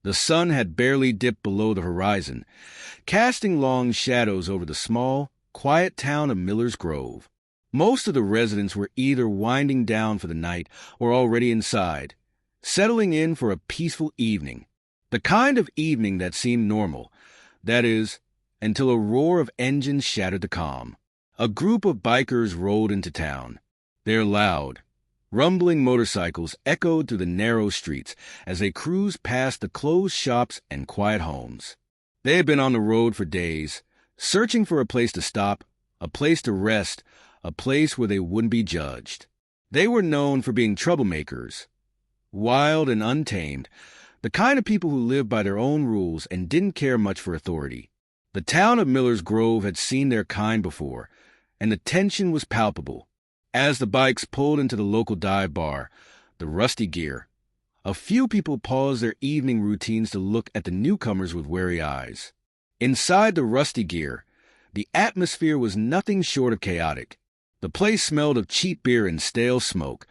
The sun had barely dipped below the horizon, casting long shadows over the small, quiet town of Miller's Grove. Most of the residents were either winding down for the night or already inside, settling in for a peaceful evening. The kind of evening that seemed normal, that is, until a roar of engines shattered the calm. A group of bikers rolled into town. Their loud, rumbling motorcycles echoed through the narrow streets as they cruised past the closed shops and quiet homes. They had been on the road for days, searching for a place to stop, a place to rest, a place where they wouldn't be judged. They were known for being troublemakers, wild and untamed, the kind of people who lived by their own rules and didn't care much for authority. The town of Miller's Grove had seen their kind before, and the tension was palpable. As the bikes pulled into the local dive bar, the Rusty Gear, a few people paused their evening routines to look at the newcomers with wary eyes. Inside the Rusty Gear, the atmosphere was nothing short of chaotic. The place smelled of cheap beer and stale smoke,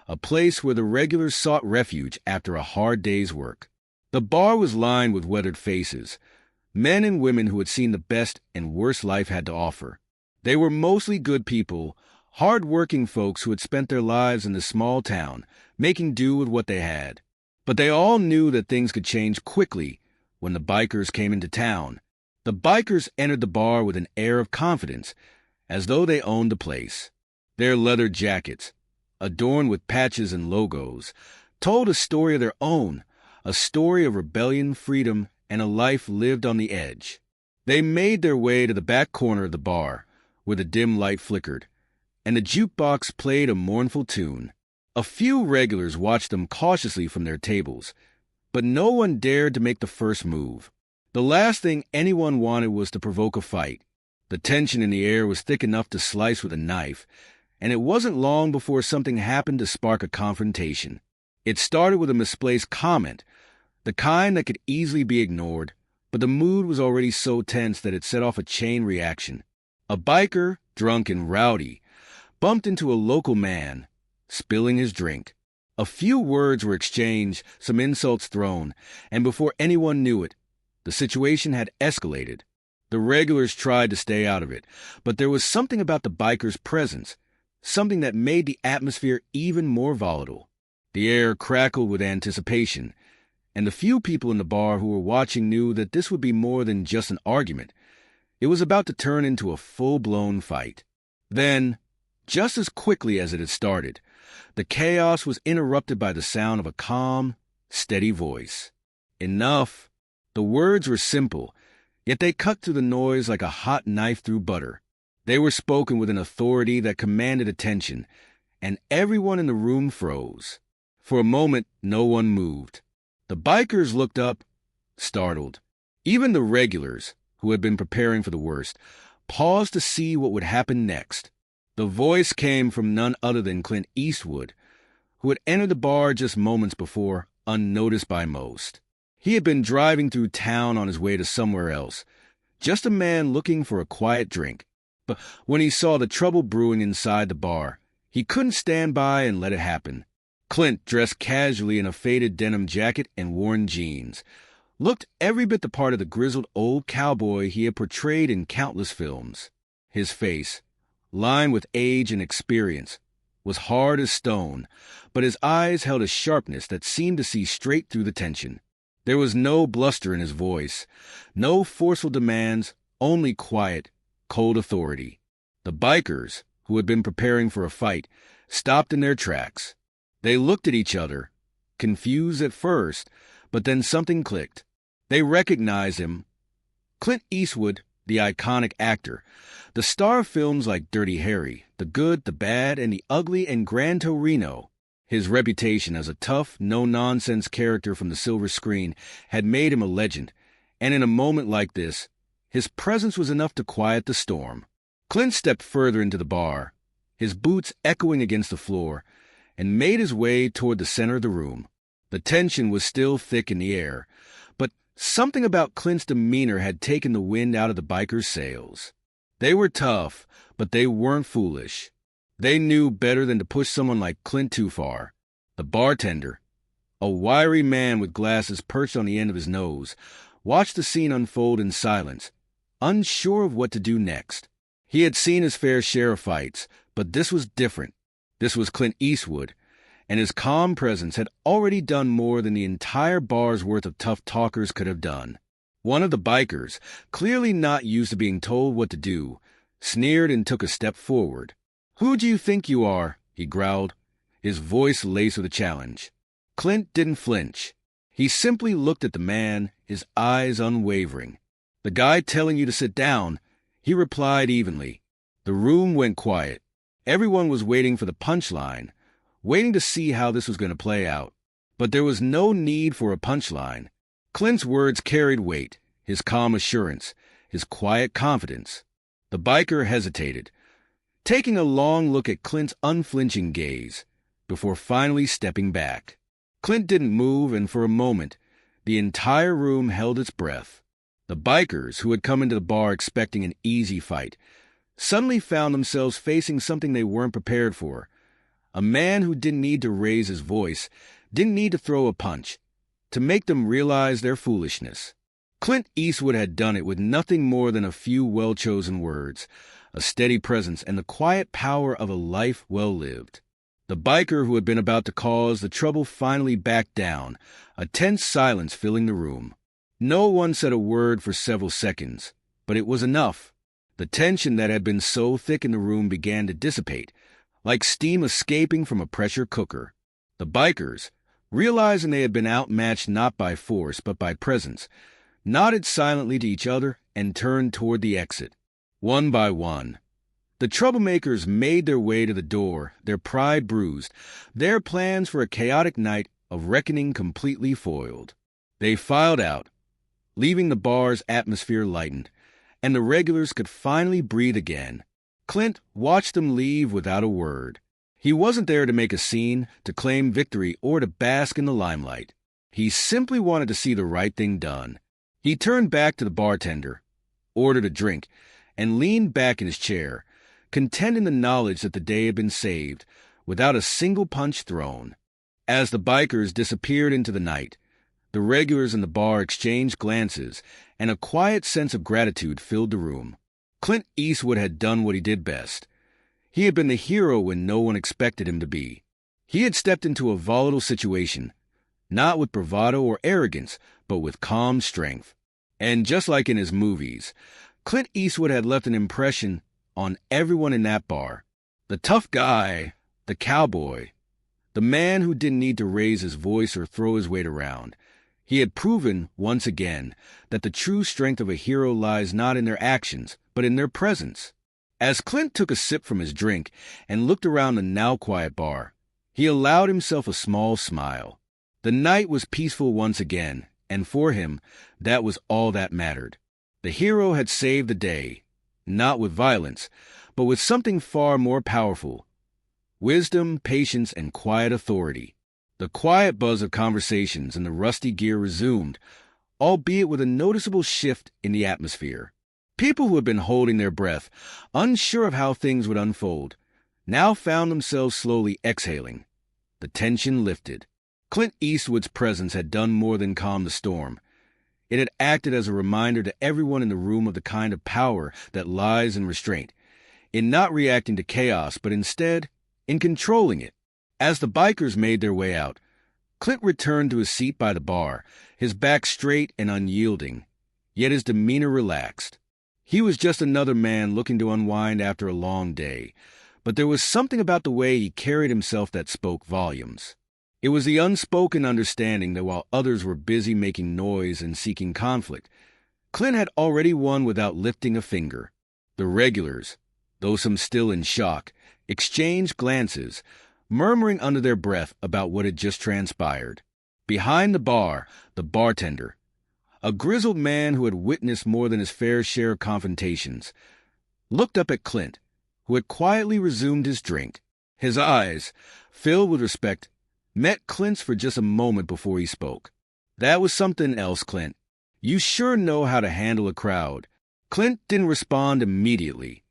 a place where the regulars sought refuge after a hard day's work. The bar was lined with weathered faces, men and women who had seen the best and worst life had to offer. They were mostly good people, hard-working folks who had spent their lives in this small town, making do with what they had. But they all knew that things could change quickly when the bikers came into town. The bikers entered the bar with an air of confidence, as though they owned the place. Their leather jackets, adorned with patches and logos, told a story of their own, a story of rebellion, freedom, and a life lived on the edge. They made their way to the back corner of the bar, where the dim light flickered, and the jukebox played a mournful tune. A few regulars watched them cautiously from their tables, but no one dared to make the first move. The last thing anyone wanted was to provoke a fight. The tension in the air was thick enough to slice with a knife, and it wasn't long before something happened to spark a confrontation. It started with a misplaced comment, the kind that could easily be ignored, but the mood was already so tense that it set off a chain reaction. A biker, drunk and rowdy, bumped into a local man, spilling his drink. A few words were exchanged, some insults thrown, and before anyone knew it, the situation had escalated. The regulars tried to stay out of it, but there was something about the bikers' presence, something that made the atmosphere even more volatile. The air crackled with anticipation, and the few people in the bar who were watching knew that this would be more than just an argument. It was about to turn into a full-blown fight. Then, just as quickly as it had started, the chaos was interrupted by the sound of a calm, steady voice. Enough. The words were simple, yet they cut through the noise like a hot knife through butter. They were spoken with an authority that commanded attention, and everyone in the room froze. For a moment, no one moved. The bikers looked up, startled. Even the regulars, who had been preparing for the worst, paused to see what would happen next. The voice came from none other than Clint Eastwood, who had entered the bar just moments before, unnoticed by most. He had been driving through town on his way to somewhere else, just a man looking for a quiet drink. But when he saw the trouble brewing inside the bar, he couldn't stand by and let it happen. Clint, dressed casually in a faded denim jacket and worn jeans, looked every bit the part of the grizzled old cowboy he had portrayed in countless films. His face, lined with age and experience, was hard as stone, but his eyes held a sharpness that seemed to see straight through the tension. There was no bluster in his voice, no forceful demands, only quiet, cold authority. The bikers, who had been preparing for a fight, stopped in their tracks. They looked at each other, confused at first, but then something clicked. They recognized him. Clint Eastwood, the iconic actor, the star of films like Dirty Harry, The Good, the Bad, and the Ugly and Gran Torino. His reputation as a tough, no-nonsense character from the silver screen had made him a legend, and in a moment like this, his presence was enough to quiet the storm. Clint stepped further into the bar, his boots echoing against the floor, and made his way toward the center of the room. The tension was still thick in the air, but something about Clint's demeanor had taken the wind out of the bikers' sails. They were tough, but they weren't foolish. They knew better than to push someone like Clint too far. The bartender, A wiry man with glasses perched on the end of his nose watched the scene unfold in silence, unsure of what to do next. He had seen his fair share of fights, but this was different. This was Clint Eastwood, and his calm presence had already done more than the entire bar's worth of tough talkers could have done. One of the bikers, clearly not used to being told what to do, sneered and took a step forward. "Who do you think you are?" he growled, his voice laced with a challenge. Clint didn't flinch. He simply looked at the man, his eyes unwavering. "The guy telling you to sit down," he replied evenly. The room went quiet. Everyone was waiting for the punchline, waiting to see how this was going to play out. But there was no need for a punchline. Clint's words carried weight, his calm assurance, his quiet confidence. The biker hesitated, taking a long look at Clint's unflinching gaze, before finally stepping back. Clint didn't move, and for a moment, the entire room held its breath. The bikers, who had come into the bar expecting an easy fight, suddenly found themselves facing something they weren't prepared for. A man who didn't need to raise his voice, didn't need to throw a punch, to make them realize their foolishness. Clint Eastwood had done it with nothing more than a few well-chosen words, a steady presence, and the quiet power of a life well lived. The biker who had been about to cause the trouble finally backed down, a tense silence filling the room. No one said a word for several seconds, but it was enough. The tension that had been so thick in the room began to dissipate, like steam escaping from a pressure cooker. The bikers, realizing they had been outmatched not by force but by presence, nodded silently to each other and turned toward the exit. One by one, the troublemakers made their way to the door, their pride bruised, their plans for a chaotic night of reckoning completely foiled. They filed out, leaving the bar's atmosphere lightened, and the regulars could finally breathe again. Clint watched them leave without a word. He wasn't there to make a scene, to claim victory, or to bask in the limelight. He simply wanted to see the right thing done. He turned back to the bartender, ordered a drink, and leaned back in his chair, content in the knowledge that the day had been saved, without a single punch thrown. As the bikers disappeared into the night, the regulars in the bar exchanged glances, and a quiet sense of gratitude filled the room. Clint Eastwood had done what he did best. He had been the hero when no one expected him to be. He had stepped into a volatile situation, not with bravado or arrogance, but with calm strength. And just like in his movies, Clint Eastwood had left an impression on everyone in that bar. The tough guy, the cowboy, the man who didn't need to raise his voice or throw his weight around. He had proven, once again, that the true strength of a hero lies not in their actions, but in their presence. As Clint took a sip from his drink and looked around the now quiet bar, he allowed himself a small smile. The night was peaceful once again, and for him, that was all that mattered. The hero had saved the day, not with violence, but with something far more powerful: wisdom, patience, and quiet authority. The quiet buzz of conversations and the rusty gear resumed, albeit with a noticeable shift in the atmosphere. People who had been holding their breath, unsure of how things would unfold, now found themselves slowly exhaling. The tension lifted. Clint Eastwood's presence had done more than calm the storm. It had acted as a reminder to everyone in the room of the kind of power that lies in restraint, in not reacting to chaos, but instead in controlling it. As the bikers made their way out, Clint returned to his seat by the bar, his back straight and unyielding, yet his demeanor relaxed. He was just another man looking to unwind after a long day, but there was something about the way he carried himself that spoke volumes. It was the unspoken understanding that while others were busy making noise and seeking conflict, Clint had already won without lifting a finger. The regulars, though some still in shock, exchanged glances, murmuring under their breath about what had just transpired. Behind the bar, the bartender, a grizzled man who had witnessed more than his fair share of confrontations, looked up at Clint, who had quietly resumed his drink. His eyes, filled with respect, met Clint's for just a moment before he spoke. "That was something else, Clint. You sure know how to handle a crowd." Clint didn't respond immediately.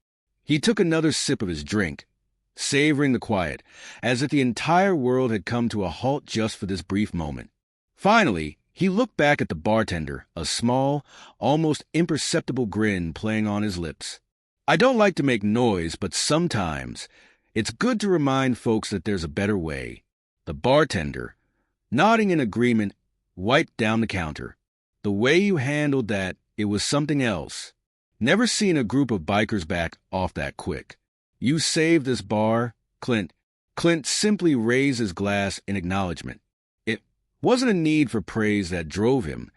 He took another sip of his drink, savoring the quiet, as if the entire world had come to a halt just for this brief moment. Finally, he looked back at the bartender, a small, almost imperceptible grin playing on his lips. I don't like to make noise, but sometimes it's good to remind folks that there's a better way. The bartender, nodding in agreement, wiped down the counter. The way you handled that, it was something else. Never seen a group of bikers back off that quick. You saved this bar, Clint. Clint simply raised his glass in acknowledgement. It wasn't a need for praise that drove him.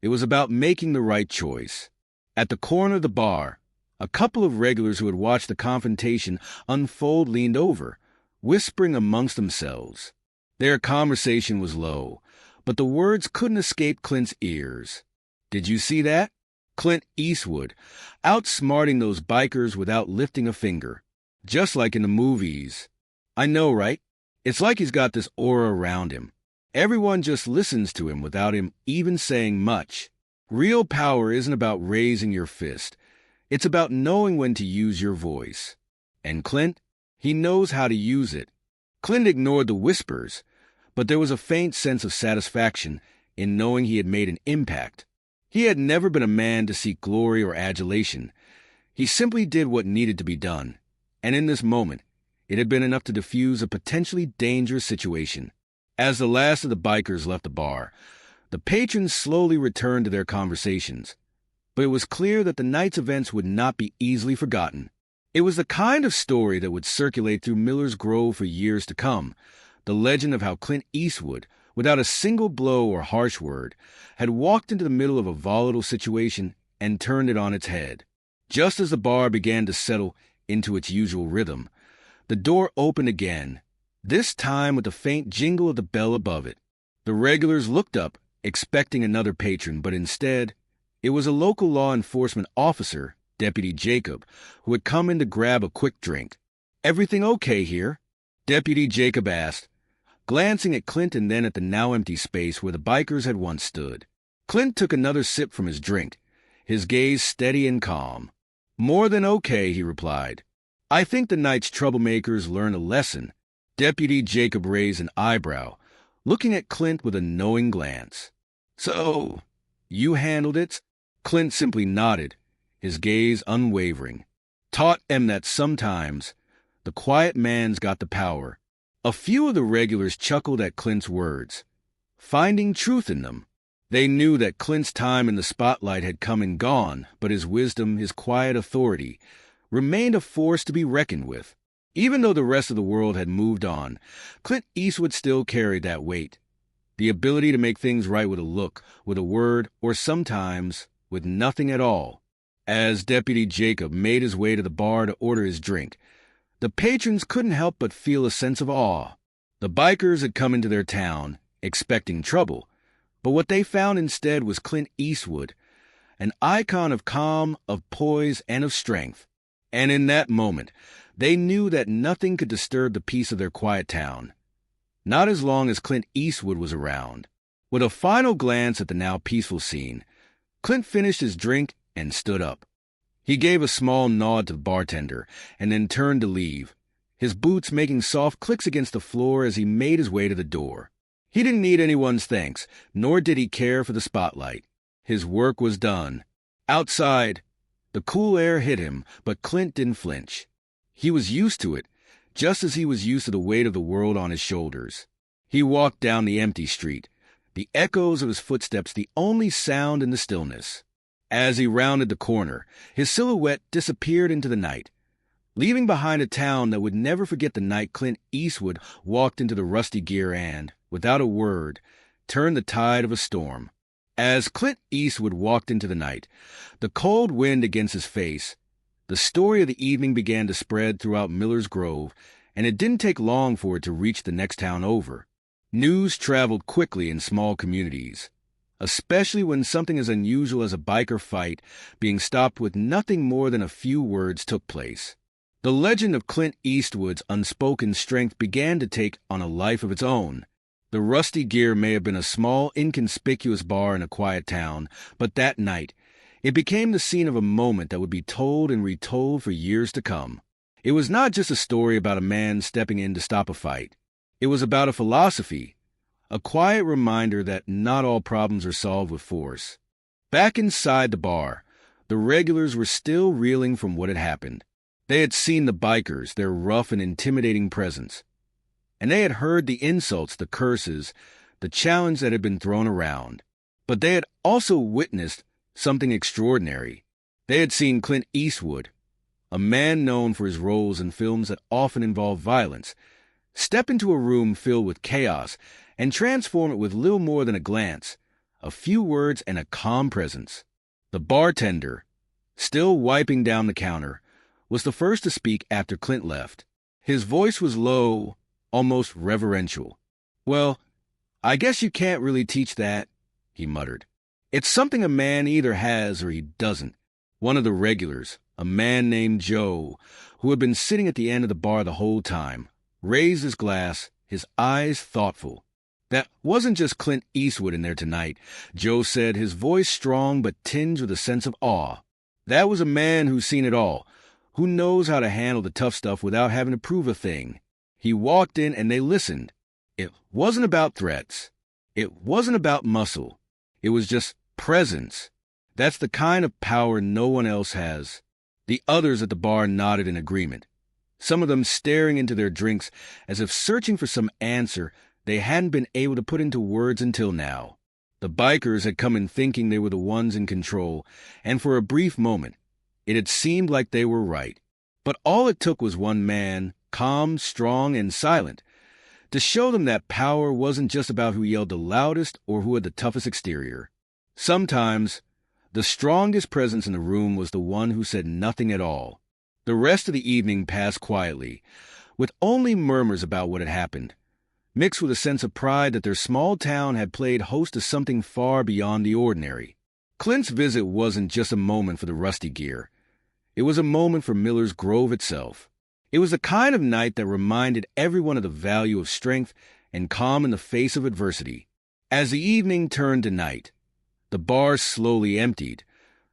It was about making the right choice. At the corner of the bar, a couple of regulars who had watched the confrontation unfold leaned over, whispering amongst themselves. Their conversation was low, but the words couldn't escape Clint's ears. Did you see that? Clint Eastwood, outsmarting those bikers without lifting a finger. Just like in the movies. I know, right? It's like he's got this aura around him. Everyone just listens to him without him even saying much. Real power isn't about raising your fist. It's about knowing when to use your voice. And Clint, he knows how to use it. Clint ignored the whispers, but there was a faint sense of satisfaction in knowing he had made an impact. He had never been a man to seek glory or adulation. He simply did what needed to be done. And in this moment, it had been enough to diffuse a potentially dangerous situation. As the last of the bikers left the bar, the patrons slowly returned to their conversations. But it was clear that the night's events would not be easily forgotten. It was the kind of story that would circulate through Miller's Grove for years to come, the legend of how Clint Eastwood, without a single blow or harsh word, had walked into the middle of a volatile situation and turned it on its head. Just as the bar began to settle into its usual rhythm, the door opened again, this time with the faint jingle of the bell above it. The regulars looked up, expecting another patron, but instead, it was a local law enforcement officer, Deputy Jacob, who had come in to grab a quick drink. "Everything okay here?" Deputy Jacob asked, glancing at Clint and then at the now empty space where the bikers had once stood. Clint took another sip from his drink, his gaze steady and calm. "More than okay," he replied. "I think the night's troublemakers learned a lesson." Deputy Jacob raised an eyebrow, looking at Clint with a knowing glance. "So, you handled it?" Clint simply nodded, his gaze unwavering. "Taught em that sometimes the quiet man's got the power." A few of the regulars chuckled at Clint's words, finding truth in them. They knew that Clint's time in the spotlight had come and gone, but his wisdom, his quiet authority, remained a force to be reckoned with. Even though the rest of the world had moved on, Clint Eastwood still carried that weight. The ability to make things right with a look, with a word, or sometimes with nothing at all. As Deputy Jacob made his way to the bar to order his drink, the patrons couldn't help but feel a sense of awe. The bikers had come into their town, expecting trouble, but what they found instead was Clint Eastwood, an icon of calm, of poise, and of strength. And in that moment, they knew that nothing could disturb the peace of their quiet town. Not as long as Clint Eastwood was around. With a final glance at the now peaceful scene, Clint finished his drink and stood up. He gave a small nod to the bartender and then turned to leave, his boots making soft clicks against the floor as he made his way to the door. He didn't need anyone's thanks, nor did he care for the spotlight. His work was done. Outside, the cool air hit him, but Clint didn't flinch. He was used to it, just as he was used to the weight of the world on his shoulders. He walked down the empty street, the echoes of his footsteps the only sound in the stillness. As he rounded the corner, his silhouette disappeared into the night, leaving behind a town that would never forget the night Clint Eastwood walked into the rusty gear and, without a word, turned the tide of a storm. As Clint Eastwood walked into the night, the cold wind against his face, the story of the evening began to spread throughout Miller's Grove, and it didn't take long for it to reach the next town over. News traveled quickly in small communities, especially when something as unusual as a biker fight being stopped with nothing more than a few words took place. The legend of Clint Eastwood's unspoken strength began to take on a life of its own. The Rusty Gear may have been a small, inconspicuous bar in a quiet town, but that night, it became the scene of a moment that would be told and retold for years to come. It was not just a story about a man stepping in to stop a fight. It was about a philosophy, a quiet reminder that not all problems are solved with force. Back inside the bar, the regulars were still reeling from what had happened. They had seen the bikers, their rough and intimidating presence. And they had heard the insults, the curses, the challenge that had been thrown around. But they had also witnessed something extraordinary. They had seen Clint Eastwood, a man known for his roles in films that often involve violence, step into a room filled with chaos and transform it with little more than a glance, a few words, and a calm presence. The bartender, still wiping down the counter, was the first to speak after Clint left. His voice was low, almost reverential. "Well, I guess you can't really teach that," he muttered. "It's something a man either has or he doesn't." One of the regulars, a man named Joe, who had been sitting at the end of the bar the whole time, raised his glass, his eyes thoughtful. That wasn't just Clint Eastwood in there tonight, Joe said, his voice strong but tinged with a sense of awe. That was a man who's seen it all, who knows how to handle the tough stuff without having to prove a thing. He walked in and they listened. It wasn't about threats. It wasn't about muscle. It was just presence. That's the kind of power no one else has. The others at the bar nodded in agreement, some of them staring into their drinks as if searching for some answer they hadn't been able to put into words until now. The bikers had come in thinking they were the ones in control, and for a brief moment, it had seemed like they were right. But all it took was one man, calm, strong, and silent, to show them that power wasn't just about who yelled the loudest or who had the toughest exterior. Sometimes, the strongest presence in the room was the one who said nothing at all. The rest of the evening passed quietly, with only murmurs about what had happened, mixed with a sense of pride that their small town had played host to something far beyond the ordinary. Clint's visit wasn't just a moment for the Rusty Gear. It was a moment for Miller's Grove itself. It was the kind of night that reminded everyone of the value of strength and calm in the face of adversity. As the evening turned to night, the bar slowly emptied,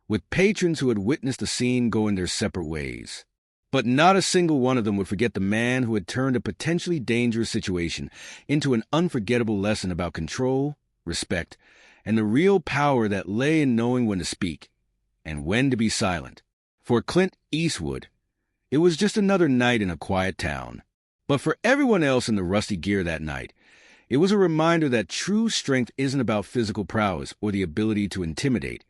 with patrons who had witnessed the scene going their separate ways. But not a single one of them would forget the man who had turned a potentially dangerous situation into an unforgettable lesson about control, respect, and the real power that lay in knowing when to speak and when to be silent. For Clint Eastwood, it was just another night in a quiet town. But for everyone else in the Rusty Gear that night, it was a reminder that true strength isn't about physical prowess or the ability to intimidate.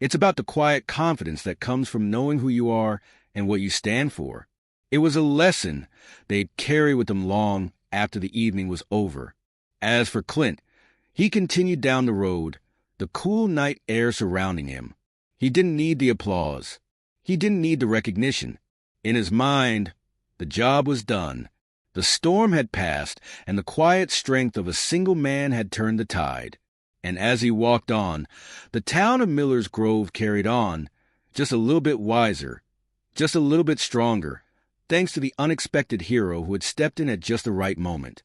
It's about the quiet confidence that comes from knowing who you are and what you stand for. It was a lesson they'd carry with them long after the evening was over. As for Clint, he continued down the road, the cool night air surrounding him. He didn't need the applause. He didn't need the recognition. In his mind, the job was done. The storm had passed, and the quiet strength of a single man had turned the tide. And as he walked on, the town of Miller's Grove carried on, just a little bit wiser, just a little bit stronger, thanks to the unexpected hero who had stepped in at just the right moment.